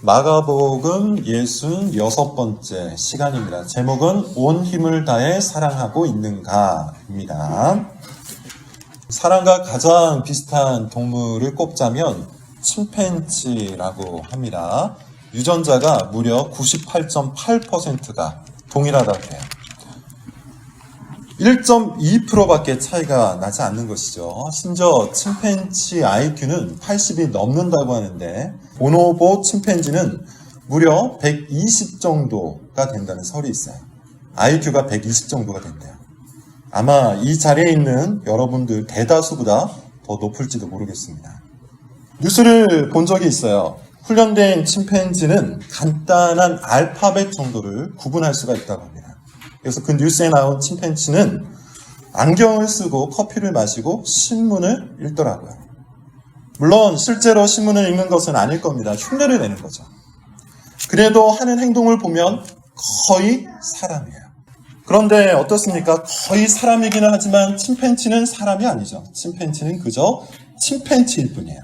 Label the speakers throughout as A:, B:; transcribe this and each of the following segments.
A: 마가복음 66번째 시간입니다. 제목은 온 힘을 다해 사랑하고 있는가입니다. 사람과 가장 비슷한 동물을 꼽자면 침팬지라고 합니다. 유전자가 무려 98.8%가 동일하다고 해요. 1.2%밖에 차이가 나지 않는 것이죠. 심지어 침팬지 IQ는 80이 넘는다고 하는데 보노보 침팬지는 무려 120 정도가 된다는 설이 있어요. IQ가 120 정도가 된대요. 아마 이 자리에 있는 여러분들 대다수보다 더 높을지도 모르겠습니다. 뉴스를 본 적이 있어요. 훈련된 침팬지는 간단한 알파벳 정도를 구분할 수가 있다고 합니다. 그래서 그 뉴스에 나온 침팬지는 안경을 쓰고 커피를 마시고 신문을 읽더라고요. 물론 실제로 신문을 읽는 것은 아닐 겁니다. 흉내를 내는 거죠. 그래도 하는 행동을 보면 거의 사람이에요. 그런데 어떻습니까? 거의 사람이기는 하지만 침팬지는 사람이 아니죠. 침팬지는 그저 침팬지일 뿐이에요.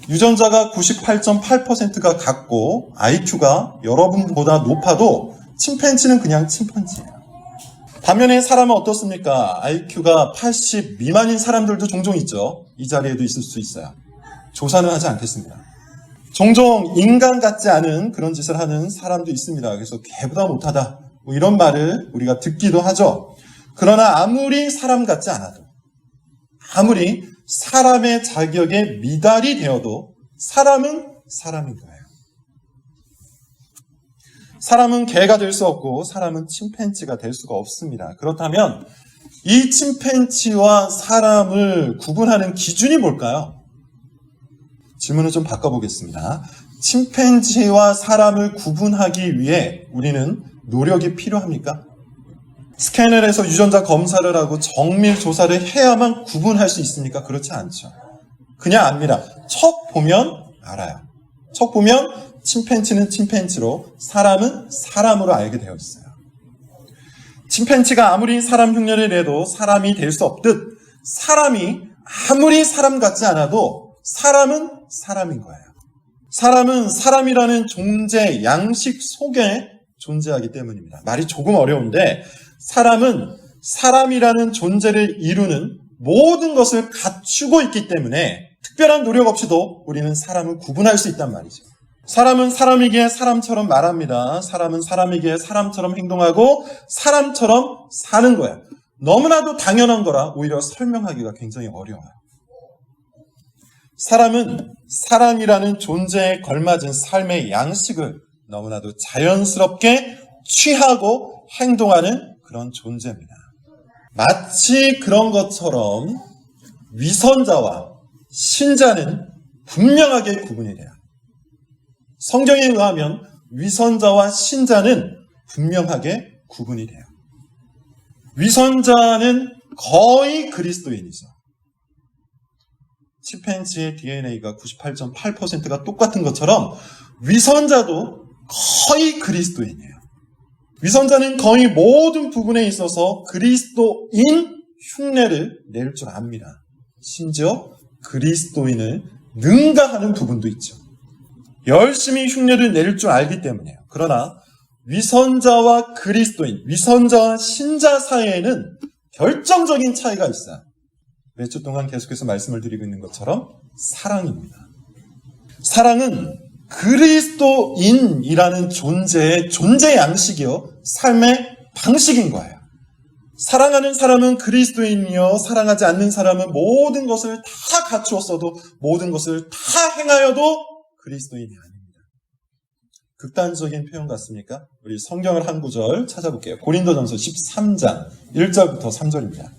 A: 유전자가 98.8%가 같고 IQ가 여러분보다 높아도 침팬지는 그냥 침팬지예요. 반면에 사람은 어떻습니까? IQ가 80 미만인 사람들도 종종 있죠. 이 자리에도 있을 수 있어요. 조사는 하지 않겠습니다. 종종 인간 같지 않은 그런 짓을 하는 사람도 있습니다. 그래서 개보다 못하다 뭐 이런 말을 우리가 듣기도 하죠. 그러나 아무리 사람 같지 않아도, 아무리 사람의 자격에 미달이 되어도 사람은 사람인 거예요. 사람은 개가 될 수 없고 사람은 침팬지가 될 수가 없습니다. 그렇다면 이 침팬지와 사람을 구분하는 기준이 뭘까요? 질문을 좀 바꿔보겠습니다. 침팬지와 사람을 구분하기 위해 우리는 노력이 필요합니까? 스캔을 해서 유전자 검사를 하고 정밀 조사를 해야만 구분할 수 있습니까? 그렇지 않죠. 그냥 압니다. 척 보면 알아요. 척 보면 침팬지는 침팬지로 사람은 사람으로 알게 되어 있어요. 침팬지가 아무리 사람 흉내를 내도 사람이 될 수 없듯 사람이 아무리 사람 같지 않아도 사람은 사람인 거예요. 사람은 사람이라는 존재 양식 속에 존재하기 때문입니다. 말이 조금 어려운데 사람은 사람이라는 존재를 이루는 모든 것을 갖추고 있기 때문에 특별한 노력 없이도 우리는 사람을 구분할 수 있단 말이죠. 사람은 사람이기에 사람처럼 말합니다. 사람은 사람이기에 사람처럼 행동하고 사람처럼 사는 거야. 너무나도 당연한 거라 오히려 설명하기가 굉장히 어려워요. 사람은 사람이라는 존재에 걸맞은 삶의 양식을 너무나도 자연스럽게 취하고 행동하는 그런 존재입니다. 마치 그런 것처럼 위선자와 신자는 분명하게 구분이 돼요. 성경에 의하면 위선자와 신자는 분명하게 구분이 돼요. 위선자는 거의 그리스도인이죠. 침팬지의 DNA가 98.8%가 똑같은 것처럼 위선자도 거의 그리스도인이에요. 위선자는 거의 모든 부분에 있어서 그리스도인 흉내를 낼 줄 압니다. 심지어 그리스도인을 능가하는 부분도 있죠. 열심히 흉내를 낼 줄 알기 때문이에요. 그러나 위선자와 그리스도인, 위선자와 신자 사이에는 결정적인 차이가 있어요. 몇 주 동안 계속해서 말씀을 드리고 있는 것처럼 사랑입니다. 사랑은 그리스도인이라는 존재의 존재 양식이요, 삶의 방식인 거예요. 사랑하는 사람은 그리스도인이요, 사랑하지 않는 사람은 모든 것을 다 갖추었어도 모든 것을 다 행하여도 그리스도인이 아닙니다. 극단적인 표현 같습니까? 우리 성경을 한 구절 찾아볼게요. 고린도전서 13장 1절부터 3절입니다.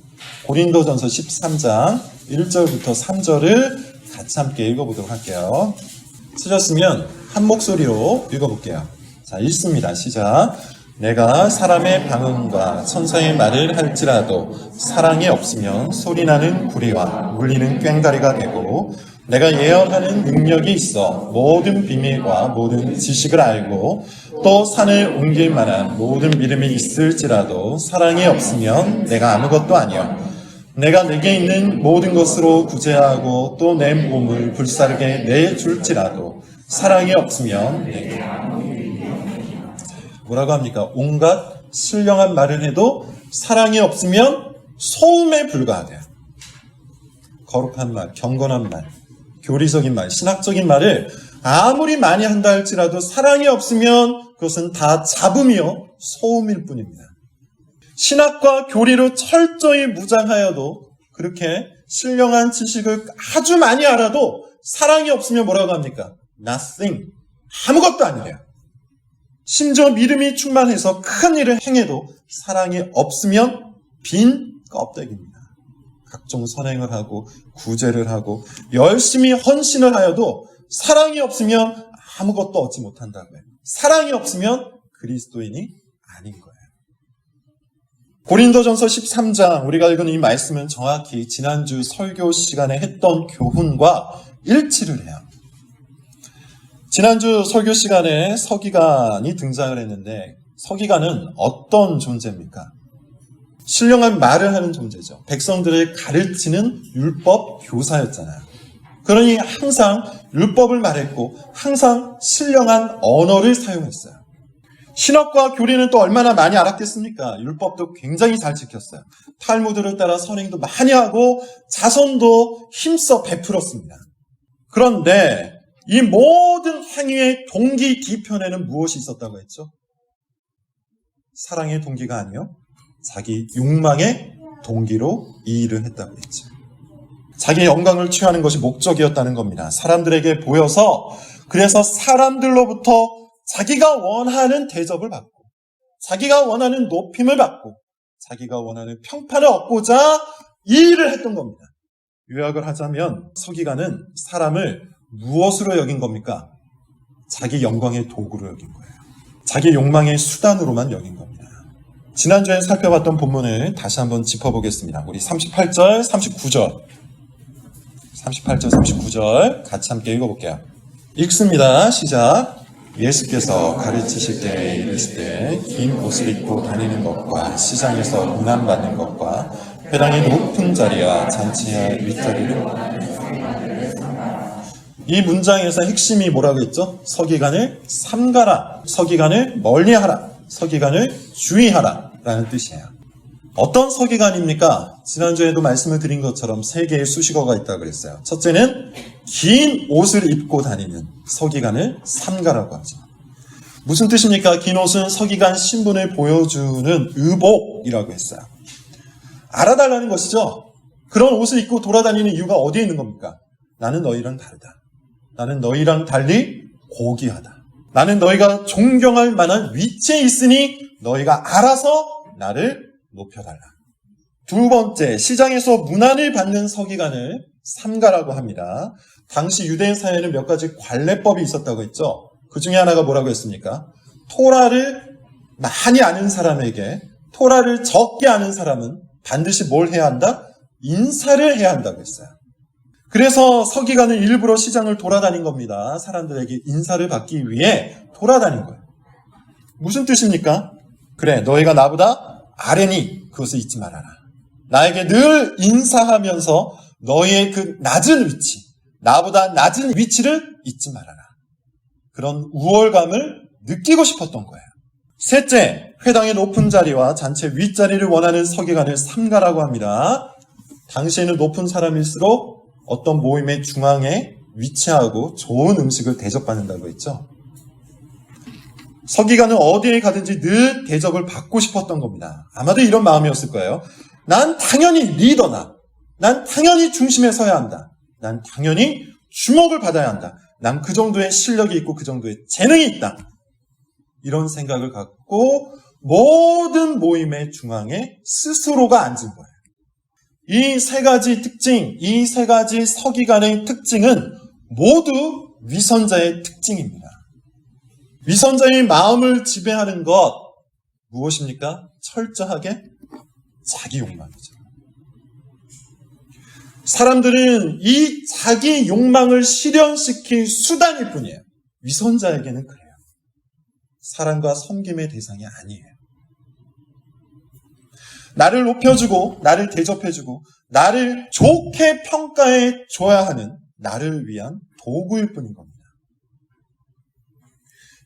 A: 고린도전서 13장 1절부터 3절을 같이 함께 읽어보도록 할게요. 쓰셨으면 한 목소리로 읽어볼게요. 자, 읽습니다. 시작. 내가 사람의 방언과 천사의 말을 할지라도 사랑이 없으면 소리나는 구리와 울리는 꽹과리가 되고, 내가 예언하는 능력이 있어 모든 비밀과 모든 지식을 알고 또 산을 옮길 만한 모든 믿음이 있을지라도 사랑이 없으면 내가 아무것도 아니요, 내가 내게 있는 모든 것으로 구제하고 또 내 몸을 불사르게 내줄지라도 사랑이 없으면 뭐라고 합니까? 온갖 신령한 말을 해도 사랑이 없으면 소음에 불과하대요. 거룩한 말, 경건한 말, 교리적인 말, 신학적인 말을 아무리 많이 한다 할지라도 사랑이 없으면 그것은 다 잡음이요 소음일 뿐입니다. 신학과 교리로 철저히 무장하여도 그렇게 신령한 지식을 아주 많이 알아도 사랑이 없으면 뭐라고 합니까? Nothing. 아무것도 아니래요. 심지어 믿음이 충만해서 큰 일을 행해도 사랑이 없으면 빈 껍데기입니다. 각종 선행을 하고 구제를 하고 열심히 헌신을 하여도 사랑이 없으면 아무것도 얻지 못한다고요. 사랑이 없으면 그리스도인이 아닌 거예요. 고린도전서 13장 우리가 읽은 이 말씀은 정확히 지난주 설교 시간에 했던 교훈과 일치를 해요. 지난주 설교 시간에 서기관이 등장을 했는데 서기관은 어떤 존재입니까? 신령한 말을 하는 존재죠. 백성들을 가르치는 율법 교사였잖아요. 그러니 항상 율법을 말했고 항상 신령한 언어를 사용했어요. 신학과 교리는 또 얼마나 많이 알았겠습니까? 율법도 굉장히 잘 지켰어요. 탈무드를 따라 선행도 많이 하고 자선도 힘써 베풀었습니다. 그런데 이 모든 행위의 동기 뒤편에는 무엇이 있었다고 했죠? 사랑의 동기가 아니요 자기 욕망의 동기로 이 일을 했다고 했죠. 자기의 영광을 취하는 것이 목적이었다는 겁니다. 사람들에게 보여서 그래서 사람들로부터 자기가 원하는 대접을 받고 자기가 원하는 높임을 받고 자기가 원하는 평판을 얻고자 이 일을 했던 겁니다. 요약을 하자면 서기관은 사람을 무엇으로 여긴 겁니까? 자기 영광의 도구로 여긴 거예요. 자기 욕망의 수단으로만 여긴 겁니다. 지난주에 살펴봤던 본문을 다시 한번 짚어보겠습니다. 우리 38절, 39절. 38절, 39절 같이 함께 읽어볼게요. 읽습니다. 시작. 예수께서 가르치실 때에 이르시되 긴 옷을 입고 다니는 것과 시장에서 문안받는 것과 회당의 높은 자리와 잔치의 윗자리를 이 문장에서 핵심이 뭐라고 했죠? 서기관을 삼가라, 서기관을 멀리하라, 서기관을 주의하라 라는 뜻이에요. 어떤 서기관입니까? 지난주에도 말씀을 드린 것처럼 세 개의 수식어가 있다고 그랬어요. 첫째는 긴 옷을 입고 다니는 서기관을 삼가라고 하죠. 무슨 뜻입니까? 긴 옷은 서기관 신분을 보여주는 의복이라고 했어요. 알아달라는 것이죠. 그런 옷을 입고 돌아다니는 이유가 어디에 있는 겁니까? 나는 너희랑 다르다. 나는 너희랑 달리 고귀하다. 나는 너희가 존경할 만한 위치에 있으니 너희가 알아서 나를 높여달라. 두 번째, 시장에서 문안을 받는 서기관을 삼가라고 합니다. 당시 유대인 사회에는 몇 가지 관례법이 있었다고 했죠. 그 중에 하나가 뭐라고 했습니까? 토라를 많이 아는 사람에게 토라를 적게 아는 사람은 반드시 뭘 해야 한다? 인사를 해야 한다고 했어요. 그래서 서기관은 일부러 시장을 돌아다닌 겁니다. 사람들에게 인사를 받기 위해 돌아다닌 거예요. 무슨 뜻입니까? 그래, 너희가 나보다 아래니 그것을 잊지 말아라. 나에게 늘 인사하면서 너희의 그 낮은 위치, 나보다 낮은 위치를 잊지 말아라. 그런 우월감을 느끼고 싶었던 거예요. 셋째, 회당의 높은 자리와 잔치 윗자리를 원하는 서기관을 삼가라고 합니다. 당시에는 높은 사람일수록 어떤 모임의 중앙에 위치하고 좋은 음식을 대접받는다고 했죠. 서기관은 어디에 가든지 늘 대접을 받고 싶었던 겁니다. 아마도 이런 마음이었을 거예요. 난 당연히 리더다. 난 당연히 중심에 서야 한다. 난 당연히 주목을 받아야 한다. 난 그 정도의 실력이 있고 그 정도의 재능이 있다. 이런 생각을 갖고 모든 모임의 중앙에 스스로가 앉은 거예요. 이 세 가지 특징, 이 세 가지 서기관의 특징은 모두 위선자의 특징입니다. 위선자의 마음을 지배하는 것 무엇입니까? 철저하게 자기 욕망이죠. 사람들은 이 자기 욕망을 실현시킬 수단일 뿐이에요. 위선자에게는 그래요. 사랑과 섬김의 대상이 아니에요. 나를 높여주고 나를 대접해주고 나를 좋게 평가해 줘야 하는 나를 위한 도구일 뿐인 겁니다.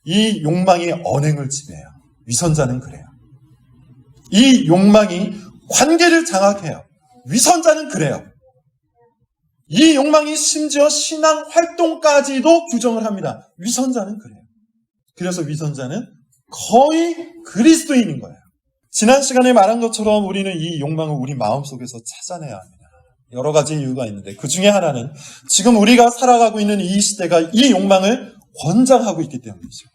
A: 이 욕망이 언행을 지배해요. 위선자는 그래요. 이 욕망이 관계를 장악해요. 위선자는 그래요. 이 욕망이 심지어 신앙 활동까지도 규정을 합니다. 위선자는 그래요. 그래서 위선자는 거의 그리스도인인 거예요. 지난 시간에 말한 것처럼 우리는 이 욕망을 우리 마음속에서 찾아내야 합니다. 여러 가지 이유가 있는데 그 중에 하나는 지금 우리가 살아가고 있는 이 시대가 이 욕망을 권장하고 있기 때문이죠.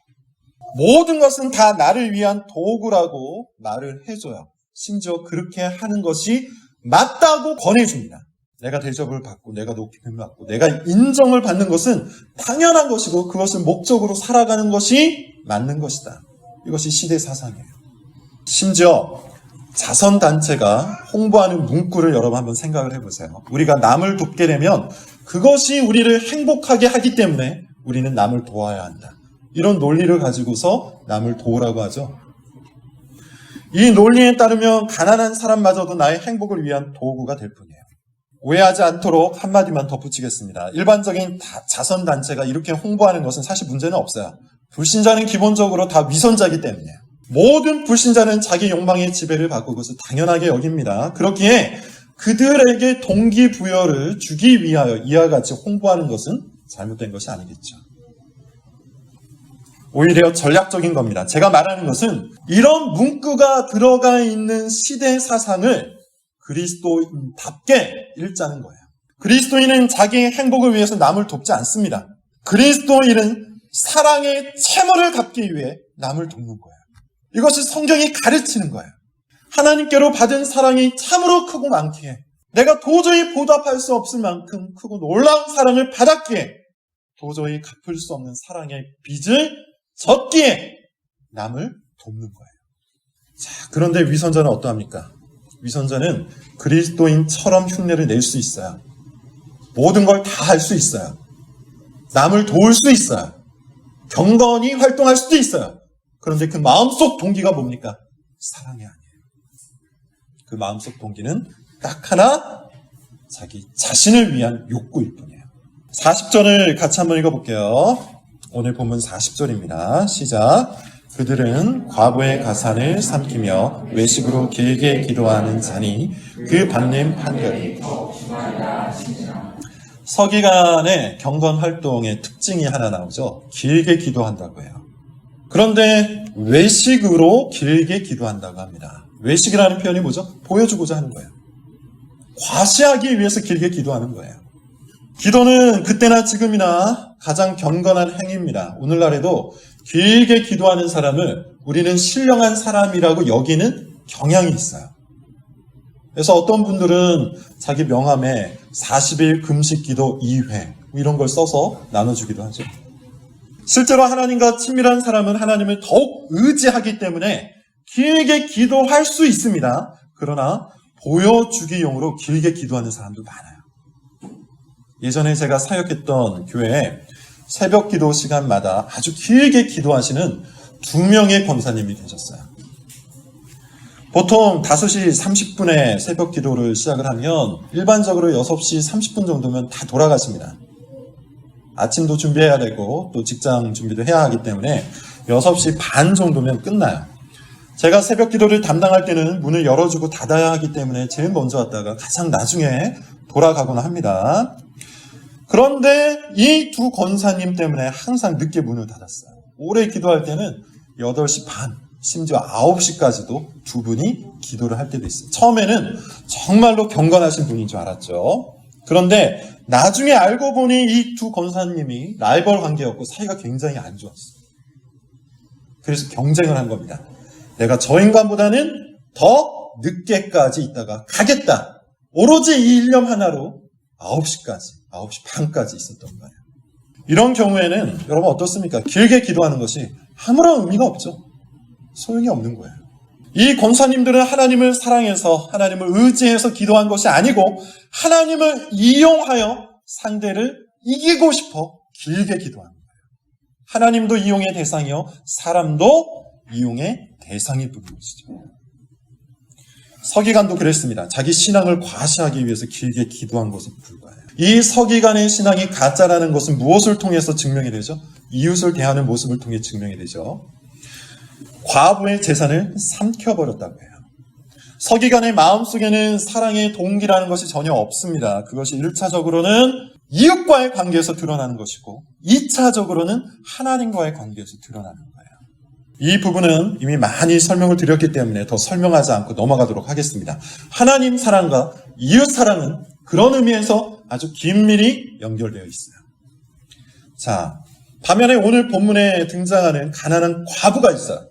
A: 모든 것은 다 나를 위한 도구라고 말을 해줘요. 심지어 그렇게 하는 것이 맞다고 권해줍니다. 내가 대접을 받고 내가 높임을 받고 내가 인정을 받는 것은 당연한 것이고 그것을 목적으로 살아가는 것이 맞는 것이다. 이것이 시대 사상이에요. 심지어 자선단체가 홍보하는 문구를 여러분 한번 생각을 해보세요. 우리가 남을 돕게 되면 그것이 우리를 행복하게 하기 때문에 우리는 남을 도와야 한다. 이런 논리를 가지고서 남을 도우라고 하죠. 이 논리에 따르면 가난한 사람마저도 나의 행복을 위한 도구가 될 뿐이에요. 오해하지 않도록 한마디만 덧붙이겠습니다. 일반적인 자선단체가 이렇게 홍보하는 것은 사실 문제는 없어요. 불신자는 기본적으로 다 위선자이기 때문이에요. 모든 불신자는 자기 욕망의 지배를 받고 그것을 당연하게 여깁니다. 그렇기에 그들에게 동기부여를 주기 위하여 이와 같이 홍보하는 것은 잘못된 것이 아니겠죠. 오히려 전략적인 겁니다. 제가 말하는 것은 이런 문구가 들어가 있는 시대 사상을 그리스도인답게 읽자는 거예요. 그리스도인은 자기의 행복을 위해서 남을 돕지 않습니다. 그리스도인은 사랑의 채무를 갚기 위해 남을 돕는 거예요. 이것이 성경이 가르치는 거예요. 하나님께로 받은 사랑이 참으로 크고 많기에 내가 도저히 보답할 수 없을 만큼 크고 놀라운 사랑을 받았기에 도저히 갚을 수 없는 사랑의 빚을 졌기에 남을 돕는 거예요. 자, 그런데 위선자는 어떠합니까? 위선자는 그리스도인처럼 흉내를 낼 수 있어요. 모든 걸 다 할 수 있어요. 남을 도울 수 있어요. 경건히 활동할 수도 있어요. 그런데 그 마음속 동기가 뭡니까? 사랑이 아니에요. 그 마음속 동기는 딱 하나, 자기 자신을 위한 욕구일 뿐이에요. 40절을 같이 한번 읽어볼게요. 오늘 본문 40절입니다. 시작. 그들은 과부의 가산을 삼키며 외식으로 길게 기도하는 자니 그 받는 판결이 서기관의 경건 활동의 특징이 하나 나오죠. 길게 기도한다고 해요. 그런데 외식으로 길게 기도한다고 합니다. 외식이라는 표현이 뭐죠? 보여주고자 하는 거예요. 과시하기 위해서 길게 기도하는 거예요. 기도는 그때나 지금이나 가장 경건한 행위입니다. 오늘날에도 길게 기도하는 사람을 우리는 신령한 사람이라고 여기는 경향이 있어요. 그래서 어떤 분들은 자기 명함에 40일 금식 기도 2회 이런 걸 써서 나눠주기도 하죠. 실제로 하나님과 친밀한 사람은 하나님을 더욱 의지하기 때문에 길게 기도할 수 있습니다. 그러나 보여주기용으로 길게 기도하는 사람도 많아요. 예전에 제가 사역했던 교회에 새벽 기도 시간마다 아주 길게 기도하시는 2명의 권사님이 계셨어요. 보통 5시 30분에 새벽 기도를 시작을 하면 일반적으로 6시 30분 정도면 다 돌아가십니다. 아침도 준비해야 되고 또 직장 준비도 해야 하기 때문에 6시 반 정도면 끝나요. 제가 새벽 기도를 담당할 때는 문을 열어주고 닫아야 하기 때문에 제일 먼저 왔다가 가장 나중에 돌아가곤 합니다. 그런데 이 2 권사님 때문에 항상 늦게 문을 닫았어요. 오래 기도할 때는 8시 반, 심지어 9시까지도 2분이 기도를 할 때도 있어요. 처음에는 정말로 경건하신 분인 줄 알았죠. 그런데 나중에 알고 보니 이 2 권사님이 라이벌 관계였고 사이가 굉장히 안 좋았어요. 그래서 경쟁을 한 겁니다. 내가 저 인간보다는 더 늦게까지 있다가 가겠다. 오로지 이 일념 하나로 9시까지, 9시 반까지 있었던 거예요. 이런 경우에는 여러분 어떻습니까? 길게 기도하는 것이 아무런 의미가 없죠. 소용이 없는 거예요. 이 권사님들은 하나님을 사랑해서 하나님을 의지해서 기도한 것이 아니고 하나님을 이용하여 상대를 이기고 싶어 길게 기도한 거예요. 하나님도 이용의 대상이요 사람도 이용의 대상일 뿐인 것이죠. 서기관도 그랬습니다. 자기 신앙을 과시하기 위해서 길게 기도한 것에 불과해요. 이 서기관의 신앙이 가짜라는 것은 무엇을 통해서 증명이 되죠? 이웃을 대하는 모습을 통해 증명이 되죠. 과부의 재산을 삼켜버렸다고 해요. 서기관의 마음속에는 사랑의 동기라는 것이 전혀 없습니다. 그것이 1차적으로는 이웃과의 관계에서 드러나는 것이고 2차적으로는 하나님과의 관계에서 드러나는 거예요. 이 부분은 이미 많이 설명을 드렸기 때문에 더 설명하지 않고 넘어가도록 하겠습니다. 하나님 사랑과 이웃 사랑은 그런 의미에서 아주 긴밀히 연결되어 있어요. 자, 반면에 오늘 본문에 등장하는 가난한 과부가 있어요.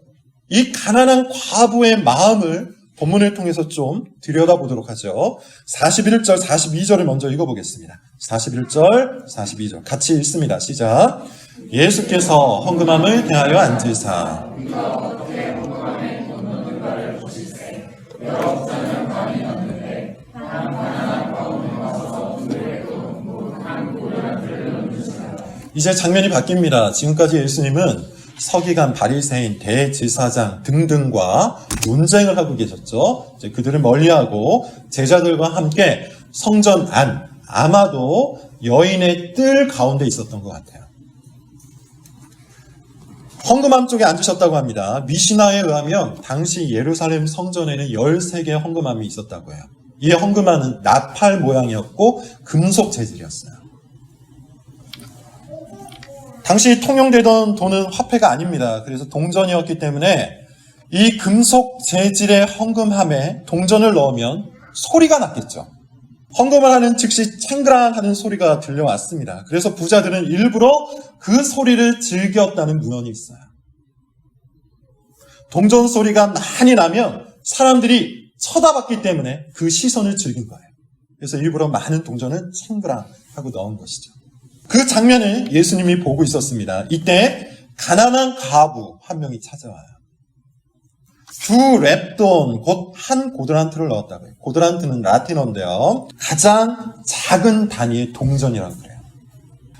A: 이 가난한 과부의 마음을 본문을 통해서 좀 들여다보도록 하죠. 41절, 42절을 먼저 읽어보겠습니다. 41절, 42절 같이 읽습니다. 시작. 예수께서 헌금함을 대하여 앉으사 이제 장면이 바뀝니다. 지금까지 예수님은 서기관, 바리새인, 대제사장 등등과 논쟁을 하고 계셨죠. 이제 그들을 멀리하고 제자들과 함께 성전 안, 아마도 여인의 뜰 가운데 있었던 것 같아요. 헌금함 쪽에 앉으셨다고 합니다. 미시나에 의하면 당시 예루살렘 성전에는 13개의 헌금함이 있었다고 해요. 이 헌금함은 나팔 모양이었고 금속 재질이었어요. 당시 통용되던 돈은 화폐가 아닙니다. 그래서 동전이었기 때문에 이 금속 재질의 헌금함에 동전을 넣으면 소리가 났겠죠. 헌금을 하는 즉시 챙그랑 하는 소리가 들려왔습니다. 그래서 부자들은 일부러 그 소리를 즐겼다는 문헌이 있어요. 동전 소리가 많이 나면 사람들이 쳐다봤기 때문에 그 시선을 즐긴 거예요. 그래서 일부러 많은 동전을 챙그랑 하고 넣은 것이죠. 그 장면을 예수님이 보고 있었습니다. 이때 가난한 과부 한 명이 찾아와요. 2렙돈, 곧 한 고드란트를 넣었다고 해요. 고드란트는 라틴어인데요. 가장 작은 단위의 동전이라고 그래요.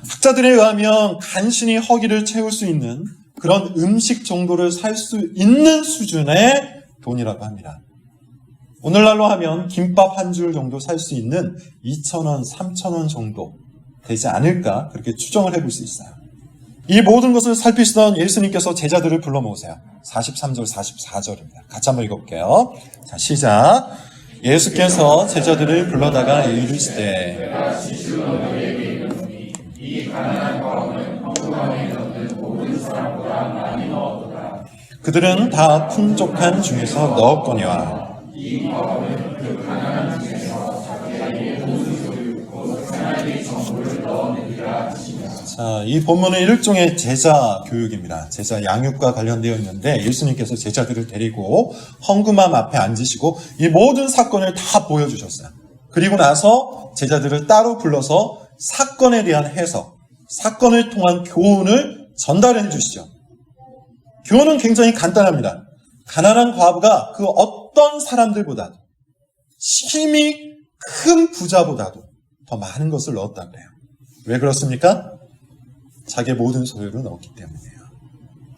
A: 학자들에 의하면 간신히 허기를 채울 수 있는 그런 음식 정도를 살 수 있는 수준의 돈이라고 합니다. 오늘날로 하면 김밥 한 줄 정도 살 수 있는 2,000원, 3,000원 정도 되지 않을까 그렇게 추정을 해볼 수 있어요. 이 모든 것을 살피시던 예수님께서 제자들을 불러 모으세요. 43절, 44절입니다. 같이 한번 읽어볼게요. 자, 시작. 예수께서 제자들을 불러다가 이르시되 그들은 다 풍족한 중에서 넣었거니와 자, 이 본문은 일종의 제자 교육입니다. 제자 양육과 관련되어 있는데 예수님께서 제자들을 데리고 헌금함 앞에 앉으시고 이 모든 사건을 다 보여주셨어요. 그리고 나서 제자들을 따로 불러서 사건에 대한 해석, 사건을 통한 교훈을 전달해 주시죠. 교훈은 굉장히 간단합니다. 가난한 과부가 그 어떤 사람들보다도 힘이 큰 부자보다도 더 많은 것을 넣었다고 해요. 왜 그렇습니까? 자기의 모든 소유를 넣었기 때문이에요.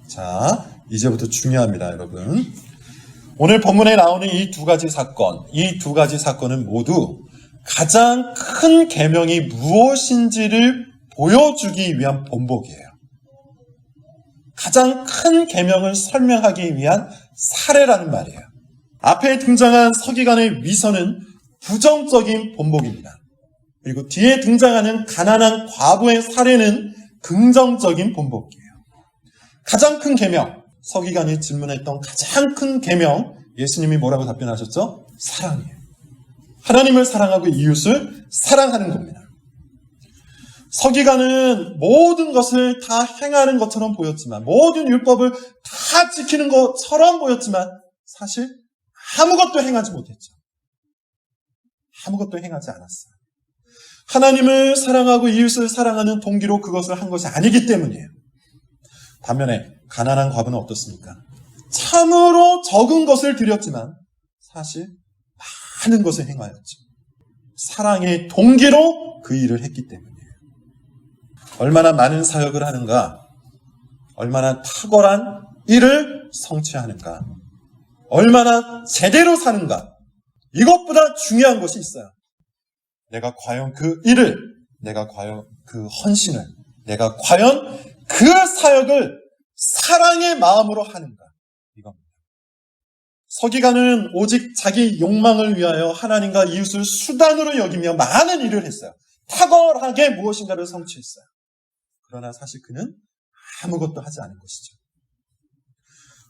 A: 자, 이제부터 중요합니다, 여러분. 오늘 본문에 나오는 이 두 가지 사건은 모두 가장 큰 계명이 무엇인지를 보여주기 위한 본보기예요. 가장 큰 계명을 설명하기 위한 사례라는 말이에요. 앞에 등장한 서기관의 위선은 부정적인 본보기입니다. 그리고 뒤에 등장하는 가난한 과부의 사례는 긍정적인 본보기예요. 가장 큰 계명, 서기관이 질문했던 가장 큰 계명, 예수님이 뭐라고 답변하셨죠? 사랑이에요. 하나님을 사랑하고 이웃을 사랑하는 겁니다. 서기관은 모든 것을 다 행하는 것처럼 보였지만, 모든 율법을 다 지키는 것처럼 보였지만 사실 아무것도 행하지 못했죠. 아무것도 행하지 않았어요. 하나님을 사랑하고 이웃을 사랑하는 동기로 그것을 한 것이 아니기 때문이에요. 반면에 가난한 과부는 어떻습니까? 참으로 적은 것을 드렸지만 사실 많은 것을 행하였죠. 사랑의 동기로 그 일을 했기 때문이에요. 얼마나 많은 사역을 하는가, 얼마나 탁월한 일을 성취하는가, 얼마나 제대로 사는가, 이것보다 중요한 것이 있어요. 내가 과연 그 일을 내가 과연 그 헌신을, 내가 과연 그 사역을 사랑의 마음으로 하는가? 이겁니다. 서기관은 오직 자기 욕망을 위하여 하나님과 이웃을 수단으로 여기며 많은 일을 했어요. 탁월하게 무엇인가를 성취했어요. 그러나 사실 그는 아무것도 하지 않은 것이죠.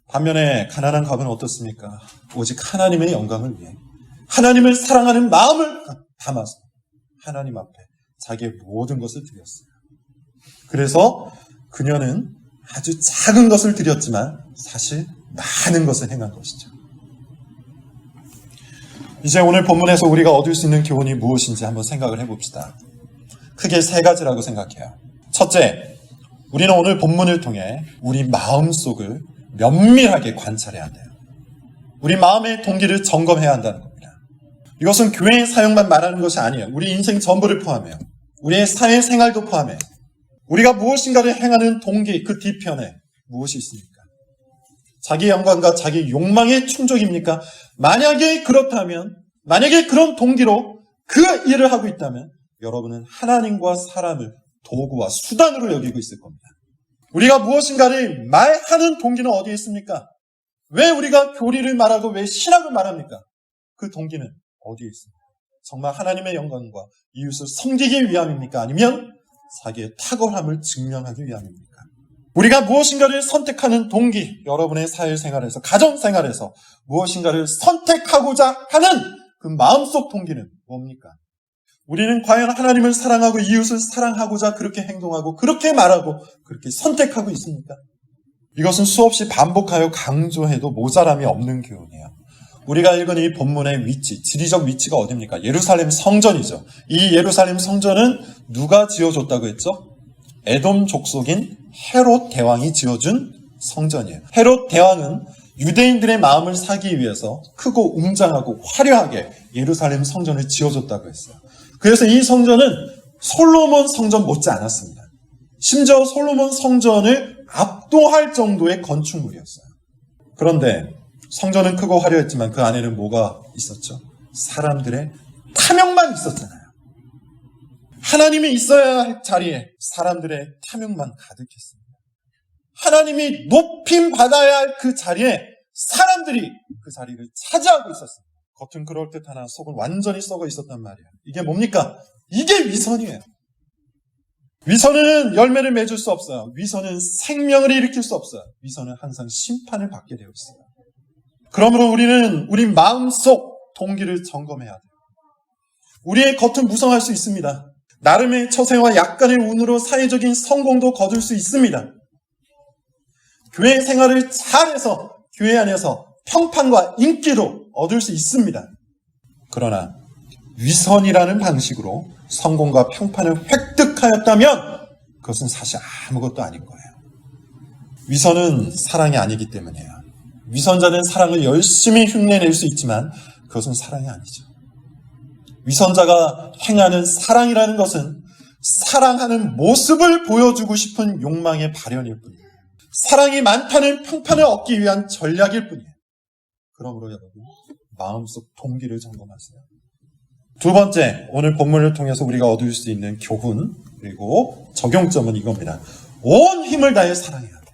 A: 반면에 가난한 갑은 어떻습니까? 오직 하나님의 영광을 위해 하나님을 사랑하는 마음을 담아서 하나님 앞에 자기의 모든 것을 드렸어요. 그래서 그녀는 아주 작은 것을 드렸지만 사실 많은 것을 행한 것이죠. 이제 오늘 본문에서 우리가 얻을 수 있는 교훈이 무엇인지 한번 생각을 해봅시다. 크게 세 가지라고 생각해요. 첫째, 우리는 오늘 본문을 통해 우리 마음속을 면밀하게 관찰해야 돼요. 우리 마음의 동기를 점검해야 한다는 겁니다. 이것은 교회의 사역만 말하는 것이 아니에요. 우리 인생 전부를 포함해요. 우리의 사회생활도 포함해요. 우리가 무엇인가를 행하는 동기, 그 뒤편에 무엇이 있습니까? 자기 영광과 자기 욕망의 충족입니까? 만약에 그렇다면, 만약에 그런 동기로 그 일을 하고 있다면 여러분은 하나님과 사람을 도구와 수단으로 여기고 있을 겁니다. 우리가 무엇인가를 말하는 동기는 어디에 있습니까? 왜 우리가 교리를 말하고 왜 신학을 말합니까? 그 동기는 어디에 있습니까? 정말 하나님의 영광과 이웃을 섬기기 위함입니까? 아니면 자기의 탁월함을 증명하기 위함입니까? 우리가 무엇인가를 선택하는 동기, 여러분의 사회생활에서, 가정생활에서 무엇인가를 선택하고자 하는 그 마음속 동기는 뭡니까? 우리는 과연 하나님을 사랑하고 이웃을 사랑하고자 그렇게 행동하고 그렇게 말하고 그렇게 선택하고 있습니까? 이것은 수없이 반복하여 강조해도 모자람이 없는 교훈이에요. 우리가 읽은 이 본문의 위치, 지리적 위치가 어디입니까? 예루살렘 성전이죠. 이 예루살렘 성전은 누가 지어줬다고 했죠? 에돔 족속인 헤롯 대왕이 지어준 성전이에요. 헤롯 대왕은 유대인들의 마음을 사기 위해서 크고 웅장하고 화려하게 예루살렘 성전을 지어줬다고 했어요. 그래서 이 성전은 솔로몬 성전 못지 않았습니다. 심지어 솔로몬 성전을 압도할 정도의 건축물이었어요. 그런데 성전은 크고 화려했지만 그 안에는 뭐가 있었죠? 사람들의 탐욕만 있었잖아요. 하나님이 있어야 할 자리에 사람들의 탐욕만 가득했습니다. 하나님이 높임 받아야 할 그 자리에 사람들이 그 자리를 차지하고 있었습니다. 겉은 그럴듯하나 속은 완전히 썩어 있었단 말이에요. 이게 뭡니까? 이게 위선이에요. 위선은 열매를 맺을 수 없어요. 위선은 생명을 일으킬 수 없어요. 위선은 항상 심판을 받게 되어 있어요. 그러므로 우리는 우리 마음속 동기를 점검해야 돼요. 우리의 겉은 무성할 수 있습니다. 나름의 처세와 약간의 운으로 사회적인 성공도 거둘 수 있습니다. 교회 생활을 잘해서 교회 안에서 평판과 인기도 얻을 수 있습니다. 그러나 위선이라는 방식으로 성공과 평판을 획득하였다면 그것은 사실 아무것도 아닌 거예요. 위선은 사랑이 아니기 때문이에요. 위선자는 사랑을 열심히 흉내낼 수 있지만 그것은 사랑이 아니죠. 위선자가 행하는 사랑이라는 것은 사랑하는 모습을 보여주고 싶은 욕망의 발현일 뿐이에요. 사랑이 많다는 평판을 얻기 위한 전략일 뿐이에요. 그러므로 여러분, 마음속 동기를 점검하세요. 두 번째, 오늘 본문을 통해서 우리가 얻을 수 있는 교훈, 그리고 적용점은 이겁니다. 온 힘을 다해 사랑해야 돼요.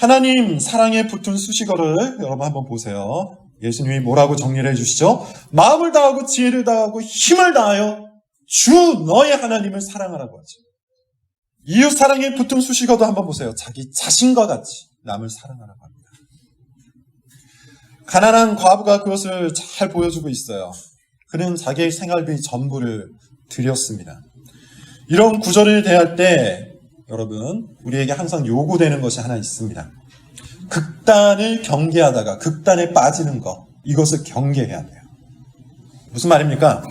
A: 하나님 사랑에 붙은 수식어를 여러분 한번 보세요. 예수님이 뭐라고 정리를 해주시죠? 마음을 다하고 지혜를 다하고 힘을 다하여 주 너의 하나님을 사랑하라고 하죠. 이웃 사랑에 붙은 수식어도 한번 보세요. 자기 자신과 같이 남을 사랑하라고 합니다. 가난한 과부가 그것을 잘 보여주고 있어요. 그는 자기의 생활비 전부를 드렸습니다. 이런 구절을 대할 때 여러분, 우리에게 항상 요구되는 것이 하나 있습니다. 극단을 경계하다가 극단에 빠지는 것, 이것을 경계해야 돼요. 무슨 말입니까?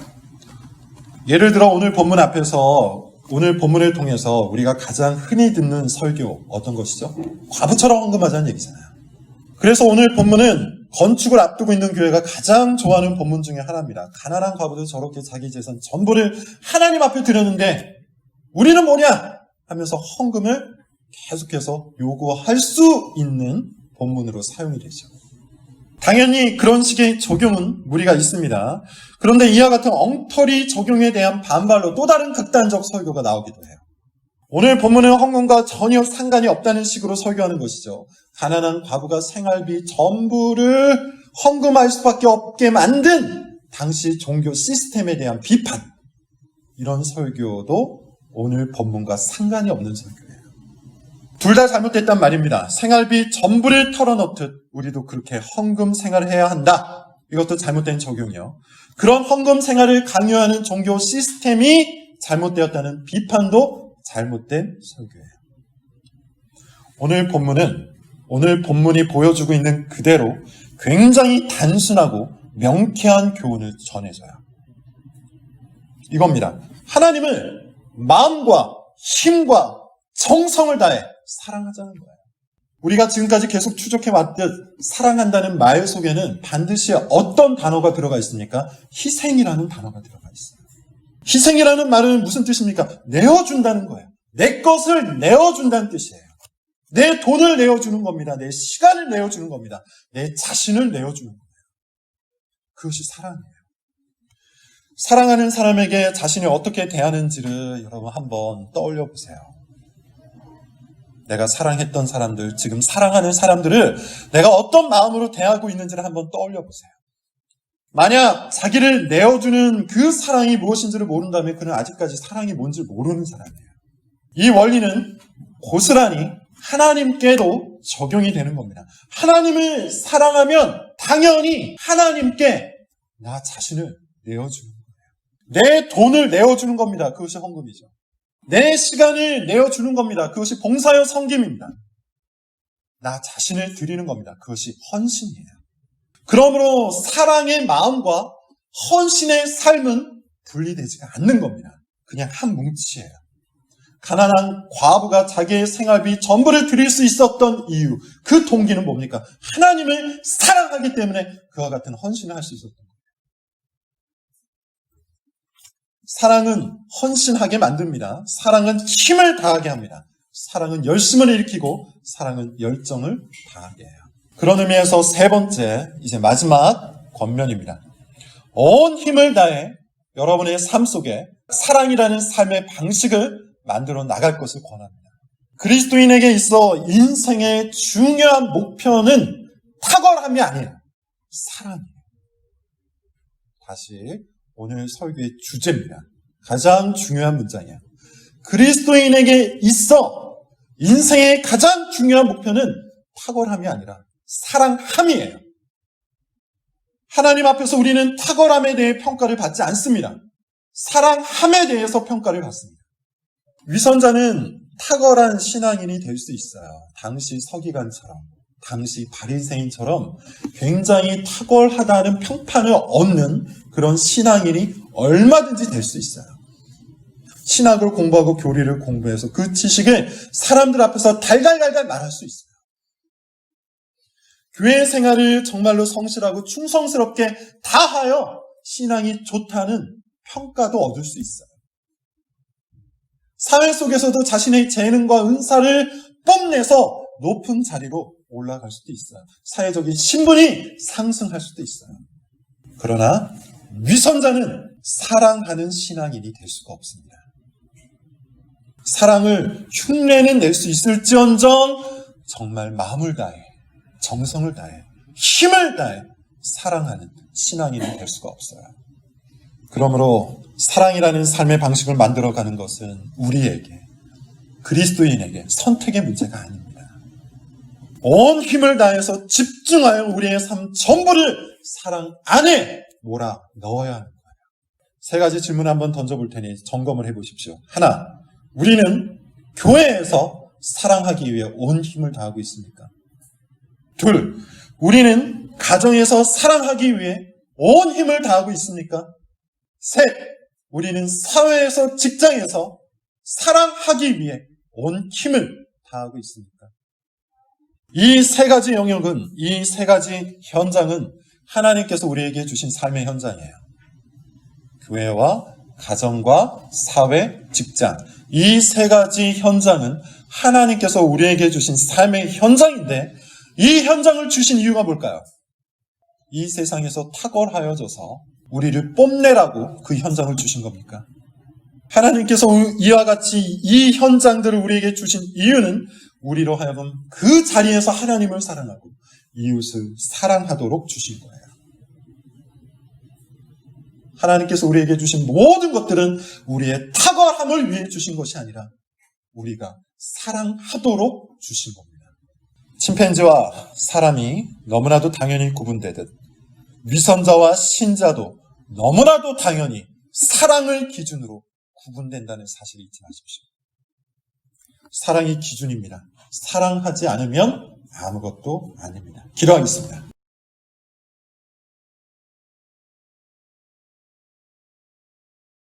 A: 예를 들어 오늘 본문 앞에서 오늘 본문을 통해서 우리가 가장 흔히 듣는 설교 어떤 것이죠? 과부처럼 헌금하자는 얘기잖아요. 그래서 오늘 본문은 건축을 앞두고 있는 교회가 가장 좋아하는 본문 중에 하나입니다. 가난한 과부도 저렇게 자기 재산 전부를 하나님 앞에 드렸는데 우리는 뭐냐? 하면서 헌금을 계속해서 요구할 수 있는 본문으로 사용이 되죠. 당연히 그런 식의 적용은 무리가 있습니다. 그런데 이와 같은 엉터리 적용에 대한 반발로 또 다른 극단적 설교가 나오기도 해요. 오늘 본문은 헌금과 전혀 상관이 없다는 식으로 설교하는 것이죠. 가난한 과부가 생활비 전부를 헌금할 수밖에 없게 만든 당시 종교 시스템에 대한 비판, 이런 설교도 오늘 본문과 상관이 없는 설교예요. 둘 다 잘못됐단 말입니다. 생활비 전부를 털어놓듯 우리도 그렇게 헌금 생활을 해야 한다. 이것도 잘못된 적용이요. 그런 헌금 생활을 강요하는 종교 시스템이 잘못되었다는 비판도 잘못된 설교예요. 오늘 본문이 보여주고 있는 그대로 굉장히 단순하고 명쾌한 교훈을 전해줘요. 이겁니다. 하나님을 마음과 힘과 정성을 다해 사랑하자는 거예요. 우리가 지금까지 계속 추적해왔듯 사랑한다는 말 속에는 반드시 어떤 단어가 들어가 있습니까? 희생이라는 단어가 들어가 있어요. 희생이라는 말은 무슨 뜻입니까? 내어준다는 거예요. 내 것을 내어준다는 뜻이에요. 내 돈을 내어주는 겁니다. 내 시간을 내어주는 겁니다. 내 자신을 내어주는 거예요. 그것이 사랑이에요. 사랑하는 사람에게 자신이 어떻게 대하는지를 여러분 한번 떠올려 보세요. 내가 사랑했던 사람들, 지금 사랑하는 사람들을 내가 어떤 마음으로 대하고 있는지를 한번 떠올려 보세요. 만약 자기를 내어주는 그 사랑이 무엇인지를 모른다면 그는 아직까지 사랑이 뭔지 모르는 사람이에요. 이 원리는 고스란히 하나님께도 적용이 되는 겁니다. 하나님을 사랑하면 당연히 하나님께 나 자신을 내어주는 거예요. 내 돈을 내어주는 겁니다. 그것이 헌금이죠. 내 시간을 내어주는 겁니다. 그것이 봉사여 섬김입니다. 나 자신을 드리는 겁니다. 그것이 헌신이에요. 그러므로 사랑의 마음과 헌신의 삶은 분리되지가 않는 겁니다. 그냥 한 뭉치예요. 가난한 과부가 자기의 생활비 전부를 드릴 수 있었던 이유, 그 동기는 뭡니까? 하나님을 사랑하기 때문에 그와 같은 헌신을 할 수 있었던 거예요. 사랑은 헌신하게 만듭니다. 사랑은 힘을 다하게 합니다. 사랑은 열심을 일으키고 사랑은 열정을 다하게 해요. 그런 의미에서 세 번째, 이제 마지막 권면입니다. 온 힘을 다해 여러분의 삶 속에 사랑이라는 삶의 방식을 만들어 나갈 것을 권합니다. 그리스도인에게 있어 인생의 중요한 목표는 탁월함이 아니에요. 사랑이에요. 다시 오늘 설교의 주제입니다. 가장 중요한 문장이에요. 그리스도인에게 있어 인생의 가장 중요한 목표는 탁월함이 아니라 사랑함이에요. 하나님 앞에서 우리는 탁월함에 대해 평가를 받지 않습니다. 사랑함에 대해서 평가를 받습니다. 위선자는 탁월한 신앙인이 될 수 있어요. 당시 서기관처럼, 당시 바리새인처럼 굉장히 탁월하다는 평판을 얻는 그런 신앙인이 얼마든지 될 수 있어요. 신학을 공부하고 교리를 공부해서 그 지식을 사람들 앞에서 달달달달 말할 수 있어요. 교회 생활을 정말로 성실하고 충성스럽게 다하여 신앙이 좋다는 평가도 얻을 수 있어요. 사회 속에서도 자신의 재능과 은사를 뽐내서 높은 자리로 올라갈 수도 있어요. 사회적인 신분이 상승할 수도 있어요. 그러나 위선자는 사랑하는 신앙인이 될 수가 없습니다. 사랑을 흉내는 낼 수 있을지언정 정말 마음을 다해, 정성을 다해, 힘을 다해 사랑하는 신앙인이 될 수가 없어요. 그러므로 사랑이라는 삶의 방식을 만들어가는 것은 우리에게, 그리스도인에게 선택의 문제가 아닙니다. 온 힘을 다해서 집중하여 우리의 삶 전부를 사랑 안에 몰아 넣어야 하는 거예요. 세 가지 질문 한번 던져볼 테니 점검을 해보십시오. 하나, 우리는 교회에서 사랑하기 위해 온 힘을 다하고 있습니까? 둘, 우리는 가정에서 사랑하기 위해 온 힘을 다하고 있습니까? 셋, 우리는 사회에서, 직장에서 사랑하기 위해 온 힘을 다하고 있습니까? 이 세 가지 영역은, 이 세 가지 현장은 하나님께서 우리에게 주신 삶의 현장이에요. 교회와 가정과 사회, 직장, 이 세 가지 현장은 하나님께서 우리에게 주신 삶의 현장인데 이 현장을 주신 이유가 뭘까요? 이 세상에서 탁월하여져서 우리를 뽐내라고 그 현장을 주신 겁니까? 하나님께서 이와 같이 이 현장들을 우리에게 주신 이유는 우리로 하여금 그 자리에서 하나님을 사랑하고 이웃을 사랑하도록 주신 거예요. 하나님께서 우리에게 주신 모든 것들은 우리의 탁월함을 위해 주신 것이 아니라 우리가 사랑하도록 주신 겁니다. 침팬지와 사람이 너무나도 당연히 구분되듯 위선자와 신자도 너무나도 당연히 사랑을 기준으로 구분된다는 사실을 잊지 마십시오. 사랑이 기준입니다. 사랑하지 않으면 아무것도 아닙니다. 기도하겠습니다.